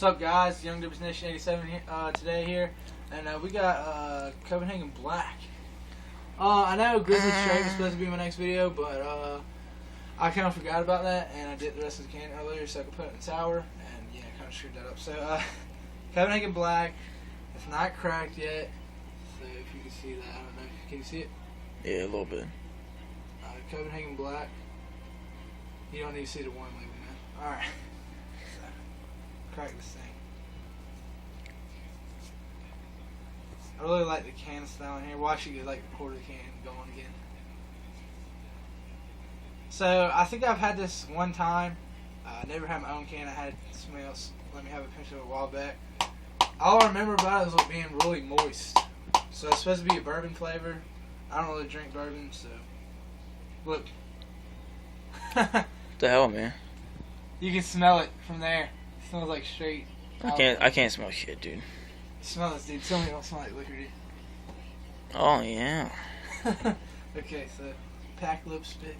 What's up, guys? Young Dibs Nation 87 here, today here, and we got Copenhagen Black. I know Grizzly Straight was supposed to be my next video, but I kind of forgot about that, and I did the rest of the can earlier so I could put it in the tower, and yeah, kind of screwed that up. So Copenhagen Black, it's not cracked yet, so if you can see that, I don't know, can you see it? Yeah, a little bit. Copenhagen Black. You don't need to see the one label, man. Alright. So, crack this thing. I really like the can style in here. Watch you get like a quarter can going again. So, I think I've had this one time. I never had my own can. I had somebody else let me have a pinch of it a while back. All I remember about it was it being really moist. So, it's supposed to be a bourbon flavor. I don't really drink bourbon, so. Look. What the hell, man? You can smell it from there. It smells like straight. I can't smell shit, dude. Smell this, dude. Tell me it don't smell like liquor, dude. Oh yeah. Okay, so pack lip spit.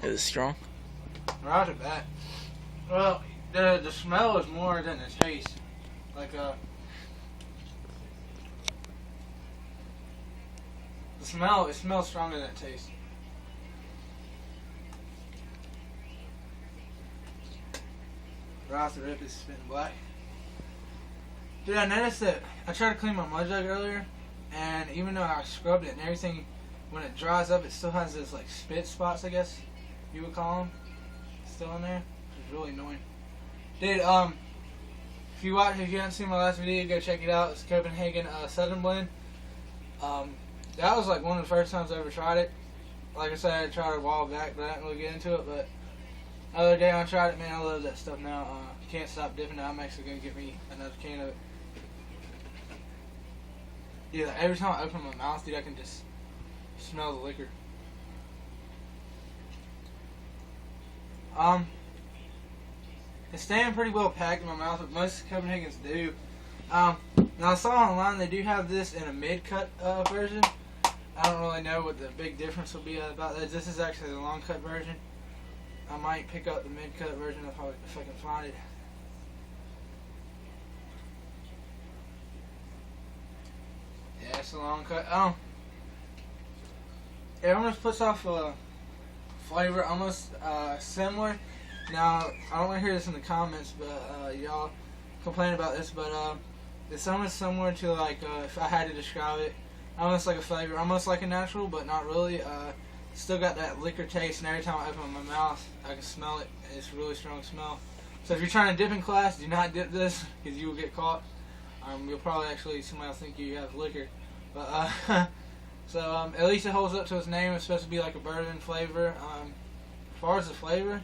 Is it strong? Right off the bat. Well, the smell is more than the taste. Like the smell, it smells stronger than it tastes. Right off the rip, it's spitting black. Dude, I noticed that I tried to clean my mud jug earlier, and even though I scrubbed it and everything, when it dries up, it still has this like spit spots, I guess you would call them, still in there. It's really annoying. Dude, if you haven't seen my last video, go check it out. It's Copenhagen Southern Blend. That was like one of the first times I ever tried it. Like I said, I tried it a while back, but I didn't really get into it. But the other day I tried it, man, I love that stuff now. Can't stop dipping it. I'm actually gonna get me another can of it. Dude, like, every time I open my mouth, dude, I can just smell the liquor. It's staying pretty well packed in my mouth, but most Copenhagens do. Now I saw online they do have this in a mid-cut version. I don't really know what the big difference will be about that. This is actually the long-cut version. I might pick up the mid-cut version if I can find it. Yeah, it's a long cut. It almost puts off a flavor almost similar. Now, I don't want to hear this in the comments, but y'all complain about this, but it's almost similar to like, if I had to describe it, almost like a flavor, almost like a natural, but not really. Still got that liquor taste, and every time I open my mouth, I can smell it. It's a really strong smell. So if you're trying to dip in class, do not dip this, because you will get caught. You'll probably actually, somebody will think you have liquor. But, so, at least it holds up to its name. It's supposed to be like a bourbon flavor. As far as the flavor,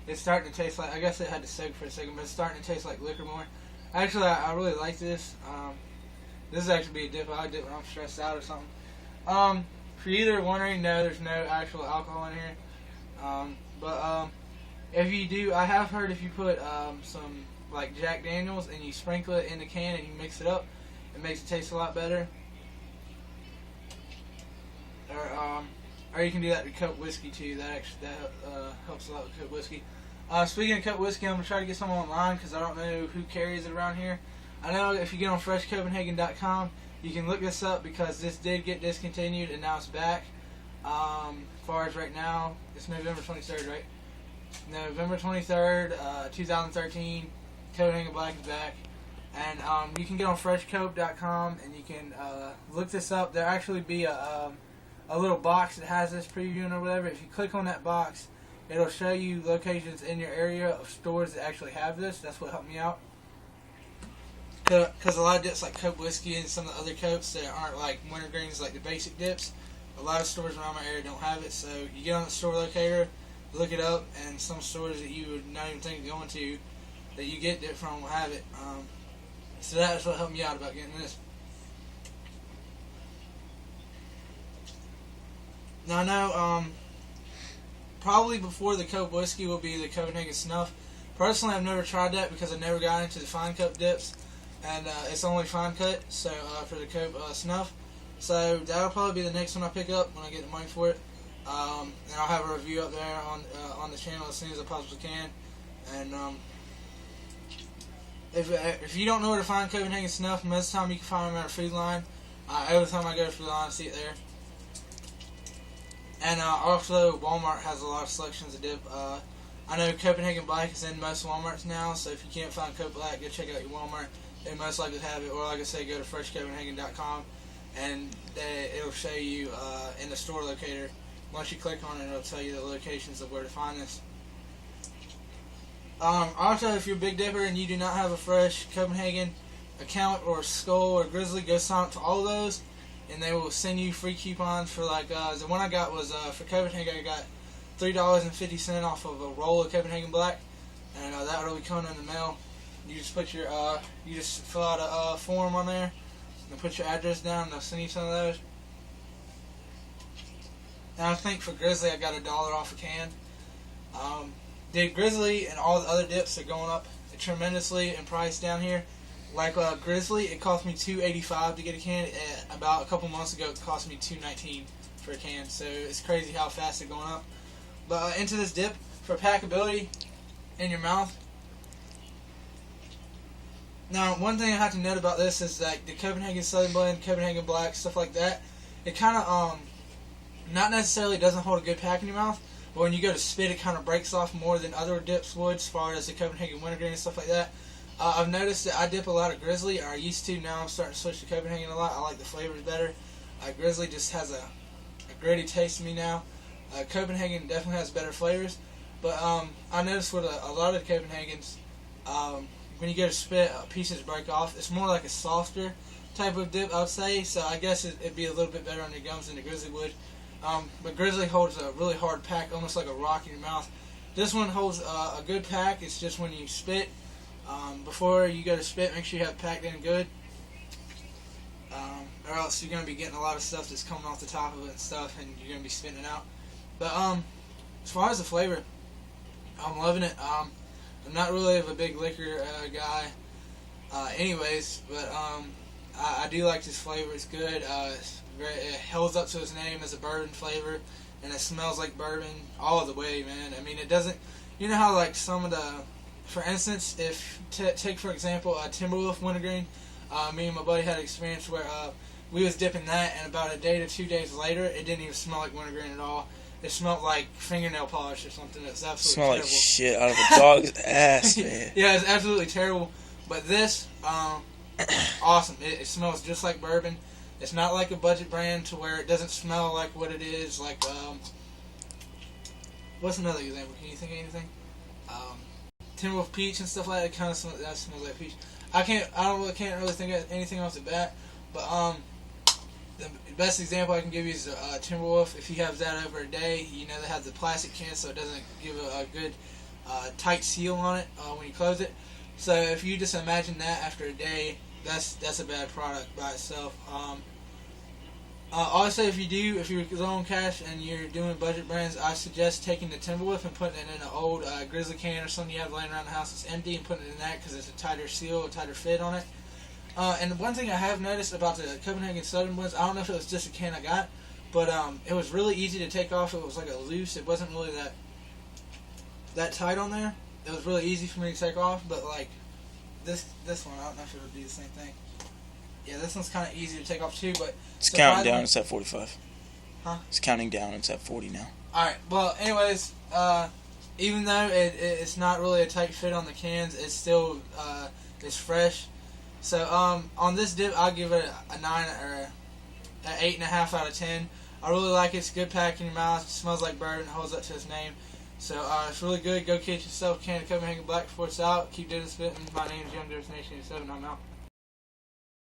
it's starting to taste like, I guess it had to soak for a second, but it's starting to taste like liquor more. Actually, I really like this. This is actually be a dip I dip when I'm stressed out or something. For you that are wondering, no, there's no actual alcohol in here. But if you do, I have heard if you put some like Jack Daniels and you sprinkle it in the can and you mix it up, it makes it taste a lot better. Or you can do that to cup whiskey too. That helps a lot with cup whiskey. Speaking of cup whiskey, I'm gonna try to get some online because I don't know who carries it around here. I know if you get on freshcopenhagen.com, you can look this up because this did get discontinued and now it's back. As far as right now, it's November 23rd, right? November 23rd, 2013, Copenhagen Black is back. And you can get on freshcope.com and you can look this up. There'll actually be a little box that has this previewing or whatever. If you click on that box, it'll show you locations in your area of stores that actually have this. That's what helped me out. Because a lot of dips like Cope Whiskey and some of the other Copes that aren't like wintergreens, like the basic dips, a lot of stores around my area don't have it. So you get on the store locator, look it up, and some stores that you would not even think of going to that you get dip from will have it. So that's what helped me out about getting this. Now I know probably before the Cope whiskey will be the Copenhagen Snuff. Personally, I've never tried that because I never got into the fine cut dips, and it's only fine cut. So for the Cope Snuff, so that'll probably be the next one I pick up when I get the money for it. And I'll have a review up there on the channel as soon as I possibly can. And if you don't know where to find Copenhagen Snuff, most of the time you can find them at a food line. Every time I go to food line, I see it there. And also, Walmart has a lot of selections of dip. I know Copenhagen Black is in most Walmarts now, so if you can't find Cope Black, go check out your Walmart. They most likely have it, or like I say, go to freshcopenhagen.com, and it'll show you in the store locator. Once you click on it, it'll tell you the locations of where to find this. Also, if you're a Big Dipper and you do not have a fresh Copenhagen account or Skull or Grizzly, go sign up to all of those, and they will send you free coupons for like the one I got was for Copenhagen. I got $3.50 off of a roll of Copenhagen Black, and that will be coming in the mail. You just put your you just fill out a form on there and put your address down, and they'll send you some of those. And I think for Grizzly I got $1 off a can. The Grizzly and all the other dips are going up tremendously in price down here. Like Grizzly, it cost me $2.85 to get a can. About a couple months ago, it cost me $2.19 for a can. So it's crazy how fast they're going up. But into this dip, for packability in your mouth. Now, one thing I have to note about this is that the Copenhagen Southern Blend, Copenhagen Black, stuff like that, it kind of not necessarily doesn't hold a good pack in your mouth, but when you go to spit, it kind of breaks off more than other dips would, as far as the Copenhagen Wintergreen and stuff like that. I've noticed that I dip a lot of Grizzly, or I used to. Now I'm starting to switch to Copenhagen a lot. I like the flavors better. Grizzly just has a gritty taste to me now. Copenhagen definitely has better flavors, but I noticed with a lot of the Copenhagens, when you go to spit, pieces break off. It's more like a softer type of dip, I would say, so I guess it'd be a little bit better on your gums than the Grizzly would. But Grizzly holds a really hard pack, almost like a rock in your mouth. This one holds a good pack. It's just when you spit, before you go to spit, make sure you have it packed in good, or else you're going to be getting a lot of stuff that's coming off the top of it and stuff, and you're going to be spitting it out. But as far as the flavor, I'm loving it. I'm not really of a big liquor guy anyways, but I do like this flavor. It's good. It holds up to its name as a bourbon flavor, and it smells like bourbon all the way, man. I mean, it doesn't, you know how like some of the, for instance, if take for example Timberwolf Wintergreen, me and my buddy had an experience where we was dipping that, and about a day to 2 days later, it didn't even smell like wintergreen at all. It smelled like fingernail polish or something. It's absolutely terrible. Smell like shit out of a dog's ass, man. Yeah, it's absolutely terrible. But this, awesome. It smells just like bourbon. It's not like a budget brand to where it doesn't smell like what it is. Like, what's another example? Can you think of anything? Timberwolf Peach and stuff like that. Kind of smells like peach. I can't really think of anything off the bat. But the best example I can give you is Timberwolf. If you have that over a day, you know they have the plastic can, so it doesn't give a good tight seal on it when you close it. So if you just imagine that after a day, that's a bad product by itself. Also, if you're low on cash and you're doing budget brands, I suggest taking the Timberwolf and putting it in an old Grizzly can or something you have laying around the house that's empty, and putting it in that because it's a tighter seal, a tighter fit on it. And one thing I have noticed about the Copenhagen Southern Blends, I don't know if it was just a can I got, but it was really easy to take off. It was like a loose. It wasn't really that tight on there. It was really easy for me to take off, but like this one, I don't know if it would be the same thing. Yeah, this one's kind of easy to take off too, but it's counting down. It's at 45. Huh? It's counting down. It's at 40 now. All right. Well, anyways, even though it's not really a tight fit on the cans, it's still it's fresh. So on this dip, I'll give it a 9 or an 8.5 out of 10. I really like it. It's good pack in your mouth. It smells like bourbon. It holds up to its name. So it's really good. Go get yourself a can of Copenhagen Black before it's out. Keep doing spitting. My name is Young Nation 87. I'm out.